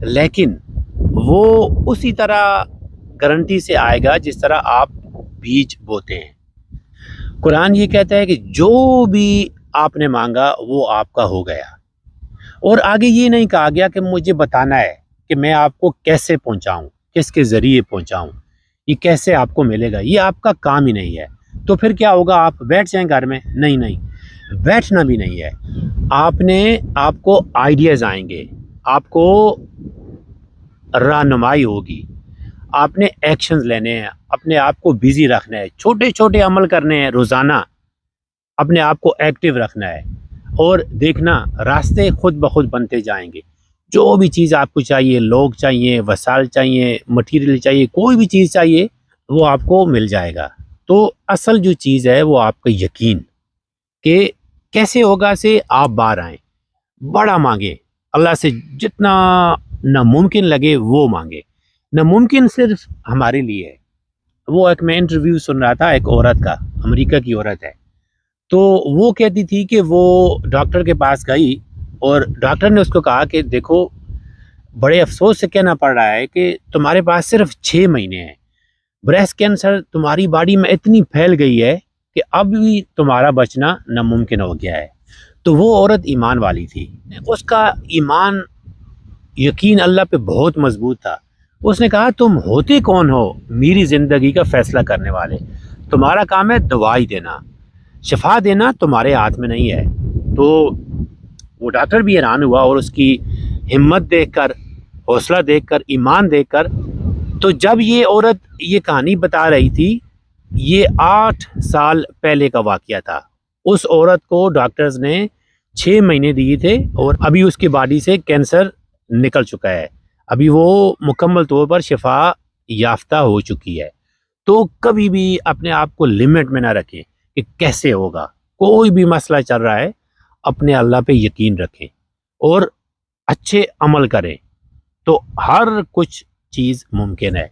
لیکن وہ اسی طرح گارنٹی سے آئے گا جس طرح آپ بیج بوتے ہیں۔ قرآن یہ کہتا ہے کہ جو بھی آپ نے مانگا وہ آپ کا ہو گیا، اور آگے یہ نہیں کہا گیا کہ مجھے بتانا ہے کہ میں آپ کو کیسے پہنچاؤں، کس کے ذریعے پہنچاؤں، یہ کیسے آپ کو ملے گا، یہ آپ کا کام ہی نہیں ہے۔ تو پھر کیا ہوگا؟ آپ بیٹھ جائیں گھر میں؟ نہیں، بیٹھنا بھی نہیں ہے۔ آپ کو آئیڈیاز آئیں گے، آپ کو رہنمائی ہوگی، آپ نے ایکشنز لینے ہیں، اپنے آپ کو بیزی رکھنا ہے، چھوٹے چھوٹے عمل کرنے ہیں، روزانہ اپنے آپ کو ایکٹیو رکھنا ہے، اور دیکھنا راستے خود بخود بنتے جائیں گے۔ جو بھی چیز آپ کو چاہیے، لوگ چاہیے، وسائل چاہیے، مٹیریل چاہیے، کوئی بھی چیز چاہیے، وہ آپ کو مل جائے گا۔ تو اصل جو چیز ہے وہ آپ کا یقین کہ کیسے ہوگا سے آپ باہر آئیں، بڑا مانگیں اللہ سے، جتنا ناممکن لگے وہ مانگے۔ ناممکن صرف ہمارے لیے ہے۔ وہ ایک میں انٹرویو سن رہا تھا ایک عورت کا، امریکہ کی عورت ہے، تو وہ کہتی تھی کہ وہ ڈاکٹر کے پاس گئی اور ڈاکٹر نے اس کو کہا کہ دیکھو، بڑے افسوس سے کہنا پڑ رہا ہے کہ تمہارے پاس صرف 6 مہینے ہیں، بریسٹ کینسر تمہاری باڈی میں اتنی پھیل گئی ہے کہ اب بھی تمہارا بچنا ناممکن ہو گیا ہے۔ تو وہ عورت ایمان والی تھی، اس کا ایمان، یقین اللہ پہ بہت مضبوط تھا۔ اس نے کہا تم ہوتے کون ہو میری زندگی کا فیصلہ کرنے والے؟ تمہارا کام ہے دوائی دینا، شفا دینا تمہارے ہاتھ میں نہیں ہے۔ تو وہ ڈاکٹر بھی حیران ہوا، اور اس کی ہمت دیکھ کر، حوصلہ دیکھ کر، ایمان دیکھ کر۔ تو جب یہ عورت یہ کہانی بتا رہی تھی، یہ 8 سال پہلے کا واقعہ تھا۔ اس عورت کو ڈاکٹرز نے 6 مہینے دیے تھے، اور ابھی اس کی باڈی سے کینسر نکل چکا ہے، ابھی وہ مکمل طور پر شفا یافتہ ہو چکی ہے۔ تو کبھی بھی اپنے آپ کو لمٹ میں نہ رکھیں کہ کیسے ہوگا۔ کوئی بھی مسئلہ چل رہا ہے، اپنے اللہ پہ یقین رکھیں اور اچھے عمل کریں، تو ہر کچھ چیز ممکن ہے۔